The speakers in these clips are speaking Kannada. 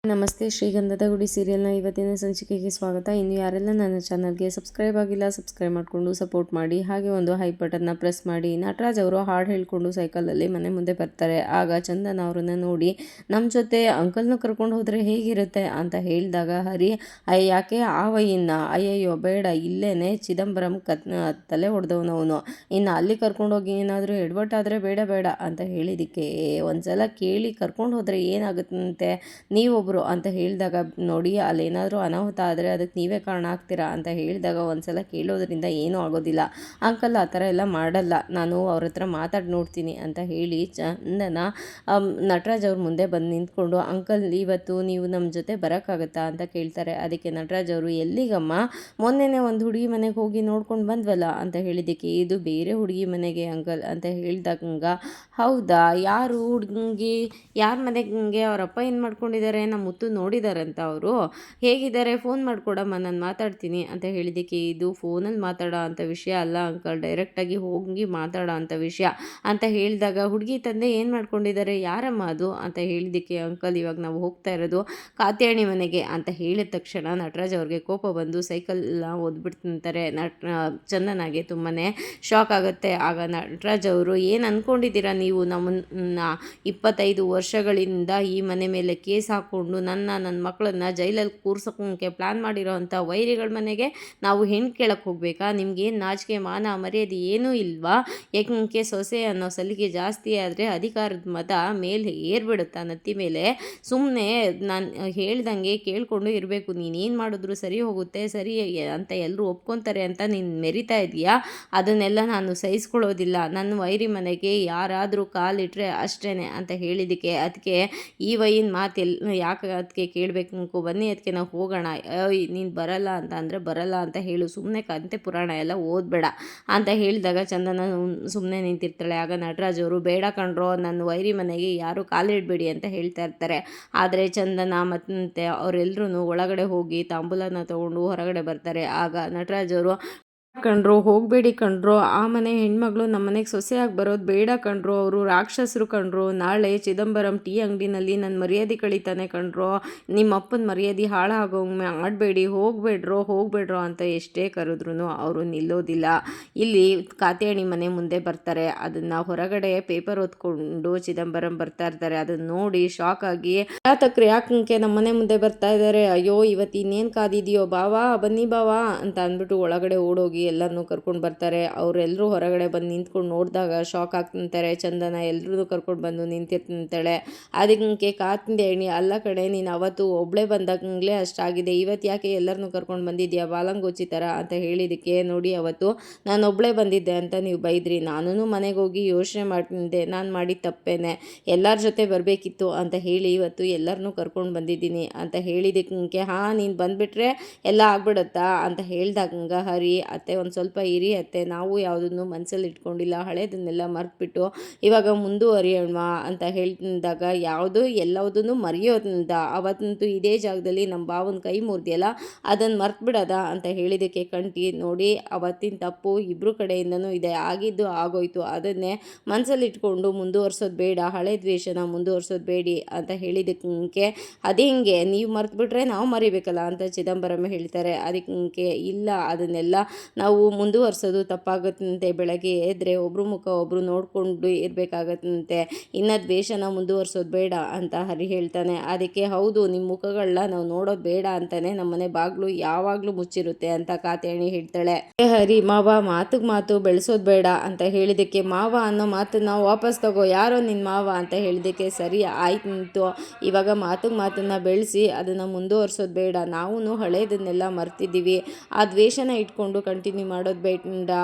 ನಮಸ್ತೆ. ಶ್ರೀಗಂಧದ ಗುಡಿ ಸೀರಿಯಲ್ನ ಇವತ್ತಿನ ಸಂಚಿಕೆಗೆ ಸ್ವಾಗತ. ಇನ್ನು ಯಾರೆಲ್ಲ ನನ್ನ ಚಾನಲ್ಗೆ ಸಬ್ಸ್ಕ್ರೈಬ್ ಆಗಿಲ್ಲ, ಸಬ್ಸ್ಕ್ರೈಬ್ ಮಾಡಿಕೊಂಡು ಸಪೋರ್ಟ್ ಮಾಡಿ. ಹಾಗೆ ಒಂದು ಹೈ ಬಟನ್ನ ಪ್ರೆಸ್ ಮಾಡಿ. ನಟರಾಜ್ ಅವರು ಹಾಡು ಹೇಳ್ಕೊಂಡು ಸೈಕಲಲ್ಲಿ ಮನೆ ಮುಂದೆ ಬರ್ತಾರೆ. ಆಗ ಚಂದನ ಅವರನ್ನು ನೋಡಿ ನಮ್ಮ ಜೊತೆ ಅಂಕಲ್ನ ಕರ್ಕೊಂಡು ಹೋದರೆ ಹೇಗಿರುತ್ತೆ ಅಂತ ಹೇಳಿದಾಗ ಹರಿ ಯಾಕೆ ಆ ವಯ್ಯನ್ನ ಅಯ್ಯಯ್ಯೋ ಬೇಡ, ಇಲ್ಲೇನೆ ಚಿದಂಬರಂ ತಲೆ ಹೊಡೆದವನವನು, ಇನ್ನು ಅಲ್ಲಿ ಕರ್ಕೊಂಡೋಗಿ ಏನಾದರೂ ಎಡವಟ್ಟಾದರೆ ಬೇಡ ಬೇಡ ಅಂತ ಹೇಳಿದ್ದಕ್ಕೆ ಒಂದ್ಸಲ ಕೇಳಿ ಕರ್ಕೊಂಡು ಹೋದರೆ ಏನಾಗುತ್ತಂತೆ, ನೀವು ಅಂತ ಹೇಳಿದಾಗ ನೋಡಿ ಅಲ್ಲೇನಾದರೂ ಅನಾಹುತ ಆದರೆ ಅದಕ್ಕೆ ನೀವೇ ಕಾರಣ ಆಗ್ತೀರಾ ಅಂತ ಹೇಳಿದಾಗ ಒಂದ್ಸಲ ಕೇಳೋದ್ರಿಂದ ಏನೂ ಆಗೋದಿಲ್ಲ ಅಂಕಲ್, ಆ ಥರ ಎಲ್ಲ ಮಾಡಲ್ಲ, ನಾನು ಅವ್ರ ಹತ್ರ ಮಾತಾಡಿ ನೋಡ್ತೀನಿ ಅಂತ ಹೇಳಿ ಚಂದನ ನಟರಾಜ್ ಅವ್ರ ಮುಂದೆ ಬಂದು ನಿಂತ್ಕೊಂಡು ಅಂಕಲ್ ಇವತ್ತು ನೀವು ನಮ್ಮ ಜೊತೆ ಬರೋಕ್ಕಾಗತ್ತಾ ಅಂತ ಕೇಳ್ತಾರೆ. ಅದಕ್ಕೆ ನಟರಾಜ್ ಅವರು ಎಲ್ಲಿಗಮ್ಮ, ಮೊನ್ನೆನೇ ಒಂದು ಹುಡುಗಿ ಮನೆಗೆ ಹೋಗಿ ನೋಡ್ಕೊಂಡು ಬಂದ್ವಲ್ಲ ಅಂತ ಹೇಳಿದ್ದಕ್ಕೆ ಇದು ಬೇರೆ ಹುಡುಗಿ ಮನೆಗೆ ಅಂಕಲ್ ಅಂತ ಹೇಳಿದಾಗ ಹೌದಾ, ಯಾರು ಹುಡುಗಿ, ಯಾರ ಮನೆಗೆ ಅವರಪ್ಪ ಏನು ಮಾಡ್ಕೊಂಡಿದ್ದಾರೆ, ನಮ್ಮ ಮುತ್ತು ನೋಡಿದಾರಂತ ಅವರು, ಹೇಗಿದ್ದಾರೆ ಫೋನ್ ಮಾಡಿಕೊಡಮ್ಮ ನಾನು ಮಾತಾಡ್ತೀನಿ ಅಂತ ಹೇಳಿದ್ದಕ್ಕೆ ಇದು ಫೋನಲ್ಲಿ ಮಾತಾಡೋ ಅಂಥ ವಿಷಯ ಅಲ್ಲ ಅಂಕಲ್, ಡೈರೆಕ್ಟಾಗಿ ಹೋಗಿ ಮಾತಾಡೋ ಅಂಥ ವಿಷಯ ಅಂತ ಹೇಳಿದಾಗ ಹುಡುಗಿ ತಂದೆ ಏನು ಮಾಡ್ಕೊಂಡಿದ್ದಾರೆ, ಯಾರಮ್ಮ ಅದು ಅಂತ ಹೇಳಿದ್ದಕ್ಕೆ ಅಂಕಲ್ ಇವಾಗ ನಾವು ಹೋಗ್ತಾ ಇರೋದು ಕಾತ್ಯಾಣಿ ಮನೆಗೆ ಅಂತ ಹೇಳಿದ ತಕ್ಷಣ ನಟರಾಜ್ ಅವ್ರಿಗೆ ಕೋಪ ಬಂದು ಸೈಕಲ್ ಓದ್ಬಿಡ್ತಿರ್ತಾರೆ. ಚಂದನಾಗೆ ತುಂಬಾ ಶಾಕ್ ಆಗುತ್ತೆ. ಆಗ ನಟರಾಜ್ ಅವರು ಏನು ಅಂದ್ಕೊಂಡಿದ್ದೀರಾ ನೀವು, ನಮ್ಮನ್ನ 25 ವರ್ಷಗಳಿಂದ ಈ ಮನೆ ಮೇಲೆ ಕೇಸ್ ಹಾಕ್ಕೊಂಡು ನನ್ನ ಮಕ್ಕಳನ್ನ ಜೈಲಲ್ಲಿ ಕೂರ್ಸೋಕ್ಕೆ ಪ್ಲ್ಯಾನ್ ಮಾಡಿರೋ ಅಂಥ ವೈರಿಗಳ ಮನೆಗೆ ನಾವು ಹೆಣ್ಣು ಕೇಳಕ್ಕೆ ಹೋಗಬೇಕಾ, ನಿಮ್ಗೇನು ನಾಚಿಕೆ ಮಾನ ಮರ್ಯಾದೆ ಏನೂ ಇಲ್ವಾ, ಏಕೆ ಸೊಸೆ ಅನ್ನೋ ಸಲಿಗೆ ಜಾಸ್ತಿ ಆದರೆ ಅಧಿಕಾರದ ಮತ ಮೇಲೆ ಏರ್ಬಿಡುತ್ತಾ ನತ್ತಿ ಮೇಲೆ, ಸುಮ್ಮನೆ ನಾನು ಹೇಳ್ದಂಗೆ ಕೇಳಿಕೊಂಡು ಇರಬೇಕು, ನೀನೇನು ಮಾಡಿದ್ರು ಸರಿ ಹೋಗುತ್ತೆ ಸರಿ ಅಂತ ಎಲ್ಲರೂ ಒಪ್ಕೊತಾರೆ ಅಂತ ನೀನು ಮೆರಿತಾ ಇದೆಯಾ, ಅದನ್ನೆಲ್ಲ ನಾನು ಸಹಿಸ್ಕೊಳ್ಳೋದಿಲ್ಲ, ನನ್ನ ವೈರಿ ಮನೆಗೆ ಯಾರಾದರೂ ಕಾಲಿಟ್ರೆ ಅಷ್ಟೇ ಅಂತ ಹೇಳಿದ್ದಕ್ಕೆ ಅದಕ್ಕೆ ಈ ವೈನ್ ಮಾತು ಯಾಕೆ ಅದಕ್ಕೆ ಕೇಳಬೇಕು ಅನ್ಕೋ, ಬನ್ನಿ ಅದಕ್ಕೆ ನಾವು ಹೋಗೋಣ, ನೀನು ಬರಲ್ಲ ಅಂತ ಅಂದರೆ ಬರಲ್ಲ ಅಂತ ಹೇಳು, ಸುಮ್ಮನೆ ಕಂತೆ ಪುರಾಣ ಎಲ್ಲ ಓದಬೇಡ ಅಂತ ಹೇಳಿದಾಗ ಚಂದನ ಸುಮ್ಮನೆ ನಿಂತಿರ್ತಾಳೆ. ಆಗ ನಟರಾಜ್ ಅವರು ಬೇಡ ಕಣ್ರೋ, ನನ್ನ ವೈರಿ ಮನೆಗೆ ಯಾರು ಕಾಲಿಡಬೇಡಿ ಅಂತ ಹೇಳ್ತಾ ಇರ್ತಾರೆ. ಆದರೆ ಚಂದನ ಮತ್ತು ಅವರೆಲ್ಲರೂ ಒಳಗಡೆ ಹೋಗಿ ತಾಂಬೂಲನ ತೊಗೊಂಡು ಹೊರಗಡೆ ಬರ್ತಾರೆ. ಆಗ ನಟರಾಜ್ ಅವರು ಕಣ್ರೋ, ಹೋಗಬೇಡಿ ಕಣ್ರೋ, ಆ ಮನೆ ಹೆಣ್ಮಗಳು ನಮ್ಮ ಮನೆಗೆ ಸೊಸೆಯಾಗಿ ಬರೋದು ಬೇಡ ಕಣ್ರೋ, ಅವರು ರಾಕ್ಷಸರು ಕಣ್ರೋ, ನಾಳೆ ಚಿದಂಬರಂ ಟೀ ಅಂಗಡಿನಲ್ಲಿ ನನ್ನ ಮರ್ಯಾದೆ ಕಳೀತಾನೆ ಕಣ್ರೋ, ನಿಮ್ಮ ಅಪ್ಪನ ಮರ್ಯಾದೆ ಹಾಳಾಗೋಂಗೆ ಮಾಡಬೇಡಿ, ಹೋಗಬೇಡ್ರೋ ಅಂತ ಎಷ್ಟೇ ಕರೆದ್ರೂ ಅವರು ನಿಲ್ಲೋದಿಲ್ಲ. ಇಲ್ಲಿ ಕಾತ್ಯಾಣಿ ಮನೆ ಮುಂದೆ ಬರ್ತಾರೆ. ಅದನ್ನು ಹೊರಗಡೆ ಪೇಪರ್ ಓದ್ಕೊಂಡು ಚಿದಂಬರಂ ಬರ್ತಾ ಇರ್ತಾರೆ. ಅದನ್ನು ನೋಡಿ ಶಾಕ್ ಆಗಿ ಯಾಕೆ ನಮ್ಮ ಮನೆ ಮುಂದೆ ಬರ್ತಾ ಇದ್ದಾರೆ, ಅಯ್ಯೋ ಇವತ್ತು ಇನ್ನೇನು ಕಾದಿದೆಯೋ, ಬಾವಾ ಬನ್ನಿ ಬಾವಾ ಅಂತ ಅಂದ್ಬಿಟ್ಟು ಒಳಗಡೆ ಓಡೋಗಿ ಎಲ್ಲರನ್ನೂ ಕರ್ಕೊಂಡು ಬರ್ತಾರೆ. ಅವರೆಲ್ಲರೂ ಹೊರಗಡೆ ಬಂದು ನಿಂತ್ಕೊಂಡು ನೋಡಿದಾಗ ಶಾಕ್ ಆಗ್ತಿರ್ತಾರೆ. ಚಂದನ ಎಲ್ಲರೂ ಕರ್ಕೊಂಡು ಬಂದು ನಿಂತಿರ್ತಾಳೆ. ಅದಕ್ಕೆ ಕಾತ್ಯಾಣಿ ಅಲ್ಲ ಕಡೆ, ನೀನು ಅವತ್ತು ಒಬ್ಬಳೇ ಬಂದಾಗಲೇ ಅಷ್ಟಾಗಿದೆ, ಇವತ್ತು ಯಾಕೆ ಎಲ್ಲರನ್ನೂ ಕರ್ಕೊಂಡು ಬಂದಿದ್ಯಾ ಬಾಲಂಗೋಚಿ ಥರ ಅಂತ ಹೇಳಿದ್ದಕ್ಕೆ ನೋಡಿ ಅವತ್ತು ನಾನು ಒಬ್ಬಳೇ ಬಂದಿದ್ದೆ ಅಂತ ನೀವು ಬೈದ್ರಿ, ನಾನು ಮನೆಗೆ ಹೋಗಿ ಯೋಚನೆ ಮಾಡ್ತಿದ್ದೆ, ನಾನು ಮಾಡಿದ ತಪ್ಪೇನೆ, ಎಲ್ಲರ ಜೊತೆ ಬರಬೇಕಿತ್ತು ಅಂತ ಹೇಳಿ ಇವತ್ತು ಎಲ್ಲರನ್ನೂ ಕರ್ಕೊಂಡು ಬಂದಿದ್ದೀನಿ ಅಂತ ಹೇಳಿದ್ದಕ್ಕೆ ನೀನು ಬಂದುಬಿಟ್ರೆ ಎಲ್ಲ ಆಗ್ಬಿಡುತ್ತಾ ಅಂತ ಹೇಳ್ದಾಗ ಹರಿ ಅತ್ತೆ ಒಂದು ಸ್ವಲ್ಪ ಇರಿ ಅತ್ತೆ, ನಾವು ಯಾವುದನ್ನು ಮನಸ್ಸಲ್ಲಿ ಇಟ್ಕೊಂಡಿಲ್ಲ, ಹಳೇದನ್ನೆಲ್ಲ ಮರೆತುಬಿಟ್ಟು ಇವಾಗ ಮುಂದುವರಿಯೋಣ ಅಂತ ಹೇಳಿದಾಗ ಎಲ್ಲವುದನ್ನು ಮರೆಯೋದ್ರಿಂದ ಅವತ್ತಂತೂ ಇದೇ ಜಾಗದಲ್ಲಿ ನಮ್ಮ ಭಾವನ ಕೈ ಮುರಿದಿಯಲ್ಲ ಅದನ್ನು ಮರೆತುಬಿಡೋದ ಅಂತ ಹೇಳಿದ್ದಕ್ಕೆ ಕಂಟಿ ನೋಡಿ ಅವತ್ತಿನ ತಪ್ಪು ಇಬ್ಬರು ಕಡೆಯಿಂದನೂ ಇದೆ, ಆಗಿದ್ದು ಆಗೋಯ್ತು, ಅದನ್ನೇ ಮನಸ್ಸಲ್ಲಿ ಇಟ್ಕೊಂಡು ಮುಂದುವರ್ಸೋದು ಬೇಡ, ಹಳೆ ದ್ವೇಷನ ಮುಂದುವರ್ಸೋದು ಬೇಡಿ ಅಂತ ಹೇಳಿದ್ದಕ್ಕೆ ಅದೇ ಹಿಂಗೆ ನೀವು ಮರೆತುಬಿಟ್ರೆ ನಾವು ಮರಿಬೇಕಲ್ಲ ಅಂತ ಚಿದಂಬರಂ ಹೇಳ್ತಾರೆ. ಅದಕ್ಕೆ ಇಲ್ಲ, ಅದನ್ನೆಲ್ಲ ನಾವು ಮುಂದುವರ್ಸೋದು ತಪ್ಪಾಗುತ್ತಂತೆ, ಬೆಳಗ್ಗೆ ಎದ್ದರೆ ಒಬ್ಬರು ಮುಖ ಒಬ್ಬರು ನೋಡಿಕೊಂಡು ಇರಬೇಕಾಗತ್ತಂತೆ, ಇನ್ನು ದ್ವೇಷನ ಮುಂದುವರ್ಸೋದು ಬೇಡ ಅಂತ ಹರಿ ಹೇಳ್ತಾನೆ. ಅದಕ್ಕೆ ಹೌದು, ನಿಮ್ಮ ಮುಖಗಳನ್ನ ನಾವು ನೋಡೋದು ಬೇಡ ಅಂತಾನೆ ನಮ್ಮನೆ ಬಾಗಿಲು ಯಾವಾಗಲೂ ಮುಚ್ಚಿರುತ್ತೆ ಅಂತ ಕಾತ್ಯಾಣಿ ಹೇಳ್ತಾಳೆ. ಹರಿ ಮಾವ ಮಾತಿಗೆ ಮಾತು ಬೆಳೆಸೋದು ಬೇಡ ಅಂತ ಹೇಳಿದ್ದಕ್ಕೆ ಮಾವ ಅನ್ನೋ ಮಾತನ್ನ ವಾಪಸ್ ತಗೋ, ಯಾರೋ ನಿನ್ನ ಮಾವ ಅಂತ ಹೇಳಿದ್ದಕ್ಕೆ ಸರಿ ಆಯ್ತು, ಇವಾಗ ಮಾತನ್ನ ಬೆಳೆಸಿ ಅದನ್ನು ಮುಂದುವರ್ಸೋದು ಬೇಡ, ನಾವು ಹಳೇದನ್ನೆಲ್ಲ ಮರ್ತಿದ್ದೀವಿ, ಆ ದ್ವೇಷನ ಇಟ್ಕೊಂಡು ಕಂಟಿನ್ಯೂ ಮಾಡೋದು ಬೇಡ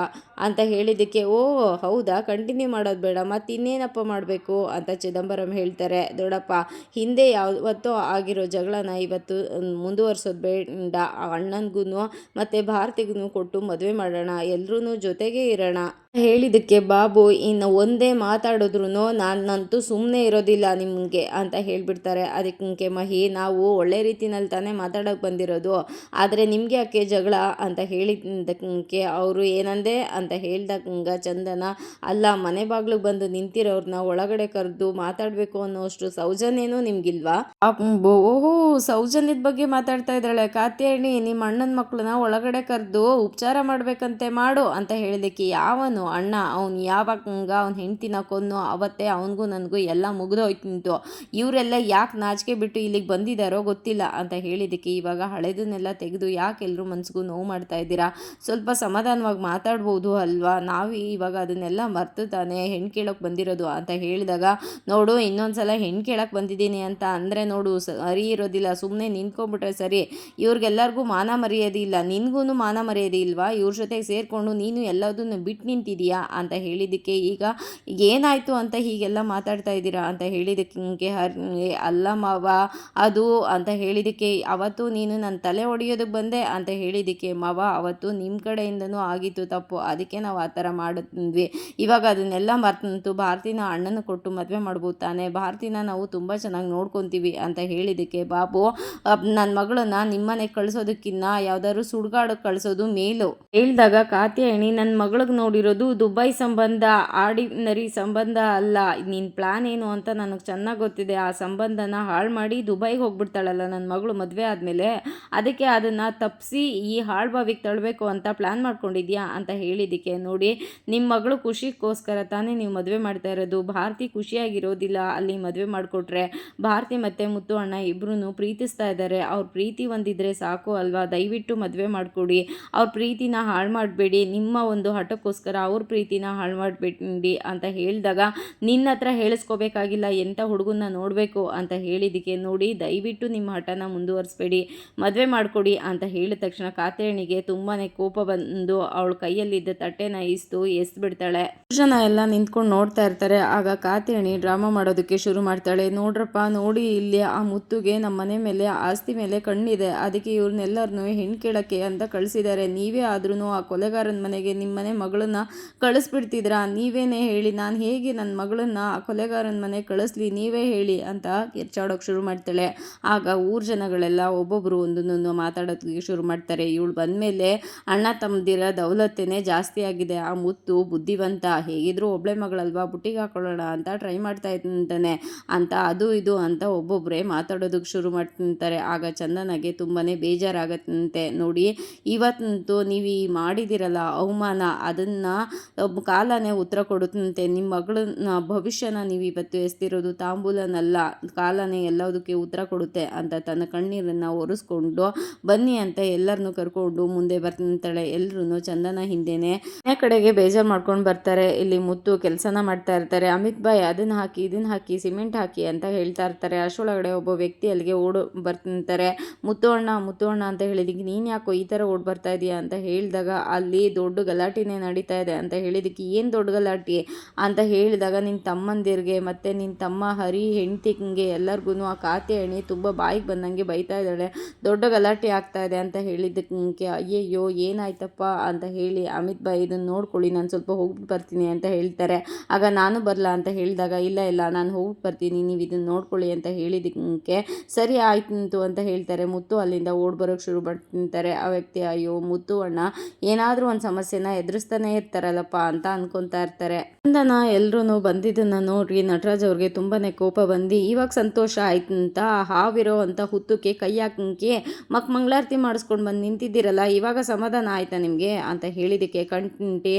ಅಂತ ಹೇಳಿದ್ದಕ್ಕೆ ಓ ಹೌದಾ, ಕಂಟಿನ್ಯೂ ಮಾಡೋದು ಬೇಡ ಮತ್ತು ಇನ್ನೇನಪ್ಪ ಮಾಡಬೇಕು ಅಂತ ಚಿದಂಬರಂ ಹೇಳ್ತಾರೆ. ದೊಡ್ಡಪ್ಪ, ಹಿಂದೆ ಯಾವತ್ತೋ ಆಗಿರೋ ಜಗಳನ ಇವತ್ತು ಮುಂದುವರ್ಸೋದು ಬೇಡ, ಅಣ್ಣನಿಗೂ ಮತ್ತು ಭಾರತಿಗೂ ಕೊಟ್ಟು ಮದುವೆ ಮಾಡೋಣ, ಎಲ್ಲರೂ ಜೊತೆಗೇ ಇರೋಣ. ಹೇಳಿದ್ದಕ್ಕೆ ಬಾಬು ಇನ್ನು ಒಂದೇ ಮಾತಾಡಿದ್ರು ನಾನಂತೂ ಸುಮ್ಮನೆ ಇರೋದಿಲ್ಲ ನಿಮಗೆ ಅಂತ ಹೇಳಿಬಿಡ್ತಾರೆ. ಅದಕ್ಕೆ ಮಹಿ, ನಾವು ಒಳ್ಳೆ ರೀತಿನಲ್ಲಿ ತಾನೇ ಮಾತಾಡೋಕ್ಕೆ ಬಂದಿರೋದು, ಆದರೆ ನಿಮಗೆ ಯಾಕೆ ಜಗಳ ಅಂತ ಹೇಳಿದ್ದಕ್ಕೆ ಅವರು ಏನಂದೆ ಅಂತ ಹೇಳ್ದಂಗೆ ಚಂದನ, ಅಲ್ಲ ಮನೆ ಬಾಗಿಲಿಗೆ ಬಂದು ನಿಂತಿರೋರನ್ನ ಒಳಗಡೆ ಕರೆದು ಮಾತಾಡಬೇಕು ಅನ್ನೋಷ್ಟು ಸೌಜನ್ಯನೂ ನಿಮಗಿಲ್ವಾ? ಓಹೋ, ಸೌಜನ್ಯದ ಬಗ್ಗೆ ಮಾತಾಡ್ತಾ ಇದ್ದಾಳೆ ಕಾತ್ಯಾಯಣಿ. ನಿಮ್ಮ ಅಣ್ಣನ ಮಕ್ಕಳನ್ನ ಒಳಗಡೆ ಕರೆದು ಉಪಚಾರ ಮಾಡಬೇಕಂತೆ ಮಾಡು ಅಂತ ಹೇಳಿದ್ದಕ್ಕೆ, ಯಾವನು ಅಣ್ಣ? ಅವ್ನು ಯಾವಾಗ ಅವ್ನ ಹೆಂಡ್ತಿನ ಕೊಂದು ಅವತ್ತೇ ಅವನಿಗೂ ನನಗೂ ಎಲ್ಲ ಮುಗಿದೋಯ್ತು. ಇವರೆಲ್ಲ ಯಾಕೆ ನಾಚಿಕೆ ಬಿಟ್ಟು ಇಲ್ಲಿಗೆ ಬಂದಿದ್ದಾರೋ ಗೊತ್ತಿಲ್ಲ ಅಂತ ಹೇಳಿದ್ದಕ್ಕೆ, ಇವಾಗ ಹಳೆದನ್ನೆಲ್ಲ ತೆಗೆದು ಯಾಕೆ ಎಲ್ಲರೂ ಮನಸ್ಸಿಗೂ ನೋವು ಮಾಡ್ತಾ ಇದ್ದೀರಾ? ಸ್ವಲ್ಪ ಸಮಾಧಾನವಾಗಿ ಮಾತಾಡ್ಬೋದು ಅಲ್ವಾ? ನಾವು ಇವಾಗ ಅದನ್ನೆಲ್ಲ ಮರ್ತು ತಾನೇ ಹೆಣ್ಣು ಕೇಳೋಕೆ ಬಂದಿರೋದು ಅಂತ ಹೇಳಿದಾಗ, ನೋಡು ಇನ್ನೊಂದ್ಸಲ ಹೆಣ್ಣು ಕೇಳೋಕೆ ಬಂದಿದ್ದೀನಿ ಅಂತ ಅಂದರೆ ನೋಡು ಸರಿ ಇರೋದಿಲ್ಲ, ಸುಮ್ಮನೆ ನಿಂತ್ಕೊಂಡ್ಬಿಟ್ರೆ ಸರಿ. ಇವ್ರಿಗೆಲ್ಲರಿಗೂ ಮಾನ ಮರ್ಯಾದೆ ಇಲ್ಲ, ನಿನಗೂ ಮಾನ ಮರ್ಯಾದೆ ಇಲ್ವಾ? ಇವ್ರ ಜೊತೆಗೆ ಸೇರಿಕೊಂಡು ನೀನು ಎಲ್ಲದನ್ನು ಬಿಟ್ಟು ನಿಂತಿದೀಯಾ ಅಂತ ಹೇಳಿದ್ದಕ್ಕೆ, ಈಗ ಏನಾಯಿತು ಅಂತ ಹೀಗೆಲ್ಲ ಮಾತಾಡ್ತಾ ಇದ್ದೀರಾ ಅಂತ ಹೇಳಿದ್ದಕ್ಕೆ, ಅಲ್ಲ ಮಾವ ಅದು ಅಂತ ಹೇಳಿದ್ದಕ್ಕೆ, ಅವತ್ತು ನೀನು ನನ್ನ ತಲೆ ಹೊಡೆಯೋದಕ್ಕೆ ಬಂದೆ ಅಂತ ಹೇಳಿದ್ದಕ್ಕೆ, ಮಾವ ಅವತ್ತು ನಿಮ್ಮ ಕಡೆಯಿಂದನೂ ಆಗಿತ್ತು ತಪ್ಪು, ಅದಕ್ಕೆ ನಾವು ಆ ಥರ ಮಾಡಿದ್ವಿ. ಇವಾಗ ಅದನ್ನೆಲ್ಲ ಮರೆತು ಭಾರತಿನ ಅಣ್ಣನ ಕೊಟ್ಟು ಮದುವೆ ಮಾಡ್ಬೋದು ತಾನೆ, ಭಾರತಿನ ನಾವು ತುಂಬ ಚೆನ್ನಾಗಿ ನೋಡ್ಕೊತೀವಿ ಅಂತ ಹೇಳಿದ್ದಕ್ಕೆ, ಬಾಬು ನನ್ನ ಮಗಳನ್ನ ನಿಮ್ಮನೆಗೆ ಕಳಿಸೋದಕ್ಕಿನ್ನ ಯಾವ್ದಾದ್ರು ಸುಡ್ಗಾಡಕ್ಕೆ ಕಳಿಸೋದು ಮೇಲು. ಹೇಳಿದಾಗ ಕಾತ್ಯಾಯಣಿ, ನನ್ನ ಮಗಳಿಗೆ ನೋಡಿರೋದು ದುಬೈ ಸಂಬಂಧ, ಆರ್ಡಿನರಿ ಸಂಬಂಧ ಅಲ್ಲ. ನಿನ್ನ ಪ್ಲ್ಯಾನ್ ಏನು ಅಂತ ನನಗೆ ಚೆನ್ನಾಗಿ ಗೊತ್ತಿದೆ. ಆ ಸಂಬಂಧನ ಹಾಳು ಮಾಡಿ ದುಬೈಗೆ ಹೋಗ್ಬಿಡ್ತಾಳಲ್ಲ ನನ್ನ ಮಗಳು ಮದುವೆ ಆದಮೇಲೆ, ಅದಕ್ಕೆ ಅದನ್ನು ತಪ್ಪಿಸಿ ಈ ಹಾಳು ಬಾವಿಗೆ ತಳ್ಳಬೇಕು ಅಂತ ಪ್ಲ್ಯಾನ್ ಮಾಡ್ಕೊಂಡಿದ್ಯಾ ಅಂತ ಹೇಳಿದ್ದಕ್ಕೆ, ನೋಡಿ ನಿಮ್ಮ ಮಗಳು ಖುಷಿಗೋಸ್ಕರ ತಾನೇ ನೀವು ಮದುವೆ ಮಾಡ್ತಾ ಇರೋದು. ಭಾರತಿ ಖುಷಿಯಾಗಿರೋದಿಲ್ಲ ಅಲ್ಲಿ ಮದುವೆ ಮಾಡಿಕೊಟ್ರೆ. ಭಾರತಿ ಮತ್ತು ಮುತ್ತು ಅಣ್ಣ ಇಬ್ಬರೂ ಪ್ರೀತಿಸ್ತಾ ಇದ್ದಾರೆ. ಅವ್ರ ಪ್ರೀತಿ ಒಂದಿದ್ರೆ ಸಾಕು ಅಲ್ವಾ? ದಯವಿಟ್ಟು ಮದುವೆ ಮಾಡಿಕೊಡಿ, ಅವ್ರ ಪ್ರೀತಿನ ಹಾಳು ಮಾಡಬೇಡಿ, ನಿಮ್ಮ ಒಂದು ಹಠಕ್ಕೋಸ್ಕರ ಅವ್ರ ಪ್ರೀತಿನ ಹಾಳು ಮಾಡಿಬಿಡಿ ಅಂತ ಹೇಳಿದಾಗ, ನಿನ್ನ ಹತ್ರ ಹೇಳಿಸ್ಕೋಬೇಕಾಗಿಲ್ಲ ಎಂಥ ಹುಡುಗನ್ನ ನೋಡಬೇಕು ಅಂತ ಹೇಳಿದ್ದಕ್ಕೆ, ನೋಡಿ ದಯವಿಟ್ಟು ನಿಮ್ಮ ಹಠನ ಮುಂದುವರಿಸ್ಬೇಡಿ, ಮದುವೆ ಮಾಡಿಕೊಡಿ ಅಂತ ಹೇಳಿದ ತಕ್ಷಣ ಕಾತ್ಯಾಯಣಿಗೆ ತುಂಬಾ ಕೋಪ ಬಂದು ಅವಳ ಕೈಯಲ್ಲಿದ್ದ ತಟ್ಟೆನ ಎಸ್ದು ಬಿಡ್ತಾಳೆ. ಜನ ಎಲ್ಲ ನಿಂತ್ಕೊಂಡು ನೋಡ್ತಾ ಇರ್ತಾರೆ. ಆಗ ಕಾತ್ಯಾಯಣಿ ಡ್ರಾಮಾ ಮಾಡೋದಕ್ಕೆ ಶುರು ಮಾಡ್ತಾಳೆ. ನೋಡ್ರಪ್ಪ ನೋಡಿ, ಇಲ್ಲಿ ಆ ಮುತ್ತುಗೆ ನಮ್ಮ ಮನೆ ಮೇಲೆ ಆಸ್ತಿ ಮೇಲೆ ಕಣ್ಣಿದೆ, ಅದಕ್ಕೆ ಇವ್ರನ್ನೆಲ್ಲರನ್ನೂ ಹೆಣ್ಣು ಕೇಳೋಕ್ಕೆ ಅಂತ ಕಳಿಸಿದ್ದಾರೆ. ನೀವೇ ಆದ್ರೂ ಆ ಕೊಲೆಗಾರನ ಮನೆಗೆ ನಿಮ್ಮ ಮನೆ ಮಗಳನ್ನ ಕಳಿಸ್ಬಿಡ್ತಿದ್ರಾ? ನೀವೇನೇ ಹೇಳಿ, ನಾನು ಹೇಗೆ ನನ್ನ ಮಗಳನ್ನ ಆ ಕೊಲೆಗಾರನ ಮನೆಗೆ ಕಳಿಸ್ಲಿ, ನೀವೇ ಹೇಳಿ ಅಂತ ಕಿರ್ಚಾಡೋಕೆ ಶುರು ಮಾಡ್ತಾಳೆ. ಆಗ ಊರ ಜನಗಳೆಲ್ಲ ಒಬ್ಬೊಬ್ಬರು ಒಂದೊಂದನ್ನು ಮಾತಾಡೋದಕ್ಕೆ ಶುರು ಮಾಡ್ತಾರೆ. ಇವಳು ಬಂದಮೇಲೆ ಅಣ್ಣ ತಮ್ಮದಿರ ದೌಲತ್ತೇನೆ ಜಾಸ್ತಿ ಆಗಿದೆ. ಆ ಮುತ್ತು ಬುದ್ಧಿವಂತ, ಹೇಗಿದ್ರು ಒಬ್ಳೆ ಮಗಳಲ್ವಾ, ಬುಟ್ಟಿಗೆ ಹಾಕೊಳ್ಳೋಣ ಅಂತ ಟ್ರೈ ಮಾಡ್ತಾ ಇದ್ದಾನೆ ಅಂತ ಅದು ಇದು ಅಂತ ಒಬ್ಬೊಬ್ಬರೇ ಮಾತಾಡೋದಕ್ಕೆ ಶುರು ಮಾಡ್ತಾರೆ. ಆಗ ಚಂದನಗೆ ತುಂಬಾ ಬೇಜಾರಾಗತ್ತಂತೆ. ನೋಡಿ ಇವತ್ತಂತೂ ನೀವು ಮಾಡಿದಿರಲ್ಲ ಅವಮಾನ, ಅದನ್ನು ಕಾಲನೇ ಉತ್ತರ ಕೊಡುತ್ತಂತೆ. ನಿಮ್ಮ ಮಗಳನ್ನ ಭವಿಷ್ಯನ ನೀವು ಇವತ್ತು ಎಸ್ತಿರೋದು ತಾಂಬೂಲನಲ್ಲ, ಕಾಲನೇ ಎಲ್ಲದಕ್ಕೆ ಉತ್ತರ ಕೊಡುತ್ತೆ ಅಂತ ತನ್ನ ಕಣ್ಣೀರನ್ನು ಒರೆಸ್ಕೊಂಡು ಬನ್ನಿ ಅಂತ ಎಲ್ಲರನ್ನೂ ಕರ್ಕೊಂಡು ಮುಂದೆ ಬರ್ತಾಳೆ. ಎಲ್ಲರೂ ಚಂದನ ಹಿಂದೆನೆ ಮನೆ ಕಡೆಗೆ ಬೇಜಾರು ಮಾಡ್ಕೊಂಡು ಬರ್ತಾರೆ. ಇಲ್ಲಿ ಮುತ್ತು ಕೆಲಸನ ಮಾಡ್ತಾ ಇರ್ತಾರೆ. ಅಮಿತ್ ಬಾಯ್ ಅದನ್ನು ಹಾಕಿ ಇದನ್ನು ಹಾಕಿ ಸಿಮೆಂಟ್ ಹಾಕಿ ಅಂತ ಹೇಳ್ತಾ ಇರ್ತಾರೆ. ಅಷ್ಟರೊಳಗಡೆ ಒಬ್ಬ ವ್ಯಕ್ತಿ ಅಲ್ಲಿಗೆ ಓಡು ಬರ್ತಿರ್ತಾರೆ. ಮುತ್ತು ಅಣ್ಣ ಅಂತ ಹೇಳಿದಕ್ಕೆ, ನೀನು ಯಾಕೋ ಈ ಥರ ಓಡಿ ಬರ್ತಾ ಇದೆಯಾ ಅಂತ ಹೇಳಿದಾಗ, ಅಲ್ಲಿ ದೊಡ್ಡ ಗಲಾಟೆನೇ ನಡೀತಾ ಇದೆ ಅಂತ ಹೇಳಿದಕ್ಕೆ, ಏನು ದೊಡ್ಡ ಗಲಾಟೆ ಅಂತ ಹೇಳಿದಾಗ, ನಿನ್ನ ತಮ್ಮಂದಿರಿಗೆ ಮತ್ತು ನಿನ್ನ ತಮ್ಮ ಹರಿ ಹೆಂಡ್ತಿಗೆ ಎಲ್ಲರಿಗೂ ಆ ಕಾತ್ಯಾಯಣಿ ತುಂಬ ಬಾಯಿಗೆ ಬಂದಂಗೆ ಬೈತಾ ಇದ್ದಾಳೆ, ದೊಡ್ಡ ಗಲಾಟೆ ಆಗ್ತಾ ಇದೆ ಅಂತ ಹೇಳಿದ್ದಕ್ಕೆ, ಅಯ್ಯಯ್ಯೋ ಏನಾಯ್ತಪ್ಪ ಅಂತ ಹೇಳಿ, ಅಮಿತ್ ಬಾಯ್ ಇದನ್ನು ನೋಡ್ಕೊಳ್ಳಿ, ನಾನು ಸ್ವಲ್ಪ ಹೋಗ್ಬಿಟ್ಟು ಬರ್ತೀನಿ ಅಂತ ಹೇಳ್ತಾರೆ. ಆಗ ನಾನು ಬರಲ್ಲ ಅಂತ ಹೇಳಿದಾಗ, ಇಲ್ಲ ನಾನು ಹೋಗ್ಬಿಟ್ಟು ಬರ್ತೀನಿ, ನೀವು ಇದನ್ನು ನೋಡ್ಕೊಳ್ಳಿ ಅಂತ ಹೇಳಿದ್ದಕ್ಕೆ, ಸರಿ ಆಯ್ತು ಅಂತ ಹೇಳ್ತಾರೆ. ಮುತ್ತು ಅಲ್ಲಿಂದ ಓಡ್ ಬರೋಕ್ಕೆ ಶುರು ಮಾಡ್ತಿರ್ತಾರೆ. ಆ ವ್ಯಕ್ತಿ, ಅಯ್ಯೋ ಮುತ್ತು ಅಣ್ಣ ಏನಾದರೂ ಒಂದು ಸಮಸ್ಯೆನ ಎದುರಿಸ್ತಾನೆ ಇರ್ತಾರಲ್ಲಪ್ಪ ಅಂತ ಅನ್ಕೊತಾ ಇರ್ತಾರೆ. ಚಂದನ ಎಲ್ಲರೂ ಬಂದಿದ್ದನ್ನು ನೋಡಿ ನಟರಾಜ್ ಅವ್ರಿಗೆ ತುಂಬಾ ಕೋಪ ಬಂದು, ಇವಾಗ ಸಂತೋಷ ಆಯ್ತು ಅಂತ ಹಾವಿರೋ ಅಂತ ಹುತ್ತಕ್ಕೆ ಕೈ ಹಾಕಿ ಮಂಗಳಾರತಿ ಮಾಡಿಸ್ಕೊಂಡು ಬಂದು ನಿಂತಿದ್ದೀರಲ್ಲ, ಇವಾಗ ಸಮಾಧಾನ ಆಯ್ತಾ ನಿಮಗೆ ಅಂತ ಹೇಳಿದ್ದಕ್ಕೆ, ಕಂಟಿ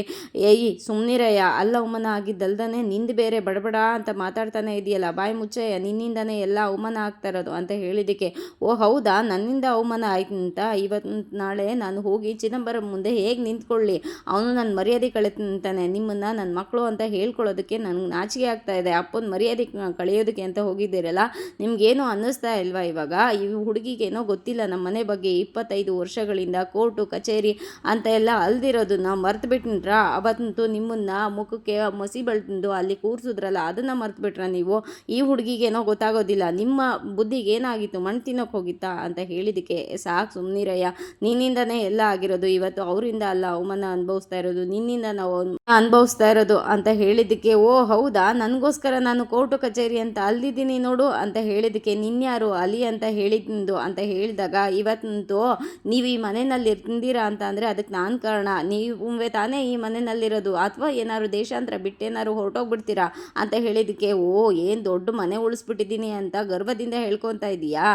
ಏಯ್ ಸುಮ್ಮನಿರಯ್ಯ, ಅಲ್ಲ ಅವಮಾನ ಆಗಿದ್ದಲ್ದೇ ನಿಂದು ಬೇರೆ ಬಡಬಡ ಅಂತ ಮಾತಾಡ್ತಾನೆ ಇದೆಯಲ್ಲ, ಬಾಯಿ ಮುಚ್ಚಯ್ಯ, ನಿನ್ನಿಂದನೇ ಎಲ್ಲ ಅವಮಾನ ಆಗ್ತಾ ಇರೋದು ಅಂತ ಹೇಳಿದ್ದಕ್ಕೆ, ಓ ಹೌದಾ, ನನ್ನಿಂದ ಅವಮಾನ ಆಯ್ತು ಅಂತ ಇವತ್ತು ನಾಳೆ ನಾನು ಹೋಗಿ ಚಿದಂಬರಂ ಮುಂದೆ ಹೇಗೆ ನಿಂತ್ಕೊಳ್ಳಿ, ಅವನು ನನ್ನ ಮರ್ಯಾದೆ ಕಳೆತಾನೆ, ನಿಮ್ಮನ್ನು ನನ್ನ ಮಕ್ಕಳು ಅಂತ ಹೇಳ್ಕೊಳ್ಳೋದಕ್ಕೆ ನನಗೆ ನಾಚಿಕೆ ಆಗ್ತಾ ಇದೆ, ಅಪ್ಪನ ಮರ್ಯಾದೆ ಕಳೆಯೋದಕ್ಕೆ ಅಂತ ಹೋಗಿದ್ದೀರಲ್ಲ, ನಿಮಗೇನೋ ಅನ್ನಿಸ್ತಾ ಇಲ್ವಾ? ಇವಾಗ ಈ ಹುಡುಗಿಗೇನೋ ಗೊತ್ತಿಲ್ಲ ನಮ್ಮ ಮನೆ ಬಗ್ಗೆ, 25 ವರ್ಷಗಳಿಂದ ಕೋರ್ಟು ಕಚೇರಿ ಅಂತ ಎಲ್ಲ ಅಲ್ದಿರೋದನ್ನ ಮರ್ತು ಬಿಟ್ರಾ? ಅವತ್ತಂತೂ ನಿಮ್ಮನ್ನು ಮುಖಕ್ಕೆ ಮಸಿ ಬೆಳೆದು ಅಲ್ಲಿ ಕೂರಿಸಿದ್ರಲ್ಲ, ಅದನ್ನು ಮರ್ತು ಬಿಟ್ರ ನೀವು? ಈ ಹುಡುಗಿಗೇನೋ ಗೊತ್ತಾಗೋದಿಲ್ಲ, ನಿಮ್ಮ ಬುದ್ಧಿಗೆ ಏನಾಗಿತ್ತು, ಮಣ್ಣು ತಿನ್ನೋಕೆ ಹೋಗಿತ್ತಾ ಅಂತ ಹೇಳಿದ್ದಕ್ಕೆ, ಸಾಕು ಸುಮ್ಮನಿರಯ್ಯ, ನಿನ್ನಿಂದನೇ ಎಲ್ಲ ಆಗಿರೋದು, ಇವತ್ತು ಅವರಿಂದ ಅಲ್ಲ ಅವಮಾನ ಅನುಭವಿಸ್ತಾ ಇರೋದು, ನಿನ್ನಿಂದ ನೋವಿಂದ ನಾವು ಅನುಭವಿಸ್ತಾ ಇರೋದು ಅಂತ ಹೇಳಿದ್ದಕ್ಕೆ, ಓ ಹೌದಾ, ನನಗೋಸ್ಕರ ನಾನು ಕೋರ್ಟು ಕಚೇರಿ ಅಂತ ಅಲ್ದಿದ್ದೀನಿ ನೋಡು ಅಂತ ಹೇಳಿದ್ದಕ್ಕೆ, ನಿನ್ಯಾರು ಅಲಿ ಅಂತ ಹೇಳಿದ್ದು ಅಂತ ಹೇಳಿದಾಗ, ಇವತ್ತಂತೂ ನೀವು ಈ ಮನೆಯಲ್ಲಿ ಇರ್ತೀರಾ ಅಂತ ಅಂದರೆ ಅದಕ್ಕೆ ನಾನು ಕಾರಣ, ನೀವೇ ತಾನೇ ಈ ಮನೆಯಲ್ಲಿರೋದು, ಅಥವಾ ಏನಾದ್ರು ದೇಶಾಂತರ ಬಿಟ್ಟೇನಾದ್ರು ಹೊರಟೋಗ್ಬಿಡ್ತೀರಾ ಅಂತ ಹೇಳಿದ್ದಕ್ಕೆ, ಓ ಏನು ದೊಡ್ಡ ಮನೆ ಉಳಿಸ್ಬಿಟ್ಟಿದ್ದೀನಿ ಅಂತ ಗರ್ವದಿಂದ ಹೇಳ್ಕೊತಾ ಇದೀಯಾ,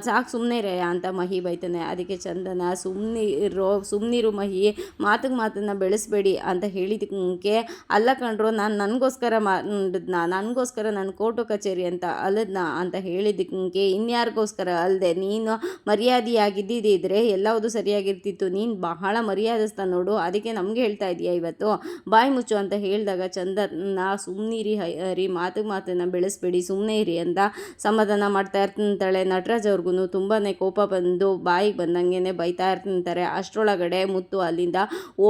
ಸಾಕು ಸುಮ್ಮನೆ ರೇ ಅಂತ ಮಹಿ ಬೈತಾನೆ. ಅದಕ್ಕೆ ಚಂದನ, ಸುಮ್ಮನಿರು ಮಹಿ, ಮಾತನ್ನು ಬೆಳೆಸಬೇಡಿ ಅಂತ ಹೇಳಿದ್ದಕ್ಕೆ, ಅಲ್ಲ ಕಣ್ರು, ನಾನು ನನಗೋಸ್ಕರ ನನಗೋಸ್ಕರ ನಾನು ಕೋರ್ಟು ಕಚೇರಿ ಅಂತ ಅಲ್ಲದ್ನ ಅಂತ ಹೇಳಿದ್ದಕ್ಕೆ, ಇನ್ಯಾರಿಗೋಸ್ಕರ ಅಲ್ಲದೆ ನೀನು ಮರ್ಯಾದೆಯಾಗಿದ್ದಿದ್ರೆ ಎಲ್ಲವುದು ಸರಿಯಾಗಿರ್ತಿತ್ತು, ನೀನು ಬಹಳ ಮರ್ಯಾದಸ್ತ ನೋಡು, ಅದಕ್ಕೆ ನಮಗೆ ಹೇಳ್ತಾ ಇದೀಯಾ ಇವತ್ತು, ಬಾಯಿ ಮುಚ್ಚು ಅಂತ ಹೇಳಿದಾಗ ಚಂದನ, ಸುಮ್ಮನಿರಿ ಹರಿ, ಮಾತನ್ನು ಬೆಳೆಸ್ಬೇಡಿ, ಸುಮ್ಮನೆ ಇರಿ ಅಂತ ಸಮಾಧಾನ ಮಾಡ್ತಾ ಇರ್ತಾಳೆ. ನಟರಾಜ್ ಅವ್ರಿಗೂ ತುಂಬಾ ಕೋಪ ಬಂದು ಬಾಯಿಗೆ ಬಂದಂಗೆ ಬೈತಾ ಇರ್ತಾರೆ. ಅಷ್ಟರೊಳಗಡೆ ಮುತ್ತು ಅಲ್ಲಿಂದ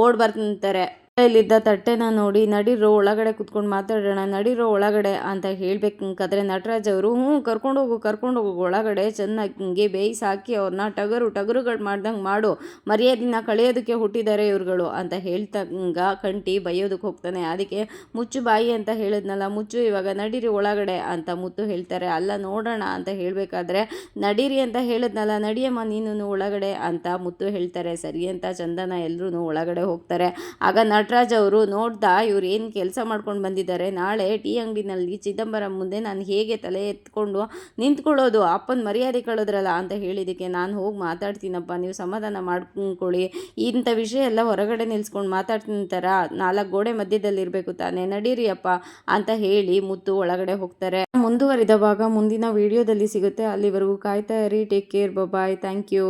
ಓಡ್ ಬರ್ತಾರೆ. ಇಲ್ಲಿದ್ದ ತಟ್ಟೆನ ನೋಡಿ, ನಡೀರೋ ಒಳಗಡೆ ಕುತ್ಕೊಂಡು ಮಾತಾಡೋಣ, ನಡೀರೋ ಒಳಗಡೆ ಅಂತ ಹೇಳ್ಬೇಕಾದ್ರೆ ನಟರಾಜ್ ಅವರು, ಕರ್ಕೊಂಡೋಗು ಒಳಗಡೆ, ಚೆನ್ನಾಗಿ ಬೇಯಿಸಿ ಹಾಕಿ ಅವ್ರನ್ನ ಟಗರುಗಳು ಮಾಡ್ದಂಗೆ ಮಾಡು, ಮರ್ಯಾದಿನ ಕಳೆಯೋದಕ್ಕೆ ಹುಟ್ಟಿದ್ದಾರೆ ಇವ್ರುಗಳು ಅಂತ ಹೇಳ್ತಂಗ ಕಂಟಿ ಬೈಯೋದಕ್ಕೆ ಹೋಗ್ತಾನೆ. ಅದಕ್ಕೆ ಮುಚ್ಚು ಬಾಯಿ ಅಂತ ಹೇಳಿದ್ನಲ್ಲ, ಮುಚ್ಚು ಇವಾಗ, ನಡೀರಿ ಒಳಗಡೆ ಅಂತ ಮುತ್ತು ಹೇಳ್ತಾರೆ. ಅಲ್ಲ ನೋಡೋಣ ಅಂತ ಹೇಳಬೇಕಾದ್ರೆ, ನಡೀರಿ ಅಂತ ಹೇಳಿದ್ನಲ್ಲ, ನಡಿಯಮ್ಮ ನೀನು ಒಳಗಡೆ ಅಂತ ಮುತ್ತು ಹೇಳ್ತಾರೆ. ಸರಿ ಅಂತ ಚಂದನ ಎಲ್ಲರೂ ಒಳಗಡೆ ಹೋಗ್ತಾರೆ. ಆಗ ನಟರಾಜ್ ಅವರು ನೋಡ್ದ, ಇವ್ರು ಏನು ಕೆಲಸ ಮಾಡ್ಕೊಂಡು ಬಂದಿದ್ದಾರೆ, ನಾಳೆ ಟೀ ಅಂಗಡಿನಲ್ಲಿ ಚಿದಂಬರಂ ಮುಂದೆ ನಾನು ಹೇಗೆ ತಲೆ ಎತ್ಕೊಂಡು ನಿಂತ್ಕೊಳ್ಳೋದು, ಅಪ್ಪನ ಮರ್ಯಾದೆ ಕಳೆದ್ರಲ್ಲ ಅಂತ ಹೇಳಿದ್ದಕ್ಕೆ, ನಾನು ಹೋಗಿ ಮಾತಾಡ್ತೀನಪ್ಪ, ನೀವು ಸಮಾಧಾನ ಮಾಡ್ಕೊಳ್ಳಿ, ಇಂಥ ವಿಷಯ ಎಲ್ಲ ಹೊರಗಡೆ ನಿಲ್ಸ್ಕೊಂಡು ಮಾತಾಡ್ತಿಂತಾರ, 4 ಗೋಡೆ ಮಧ್ಯದಲ್ಲಿರಬೇಕು ತಾನೇ, ನಡೀರಿ ಅಪ್ಪ ಅಂತ ಹೇಳಿ ಮುತ್ತು ಒಳಗಡೆ ಹೋಗ್ತಾರೆ. ಮುಂದುವರಿದ ಭಾಗ ಮುಂದಿನ ವಿಡಿಯೋದಲ್ಲಿ ಸಿಗುತ್ತೆ. ಅಲ್ಲಿವರೆಗೂ ಕಾಯ್ತಾ ಇರಿ. Take care, bye, thank you.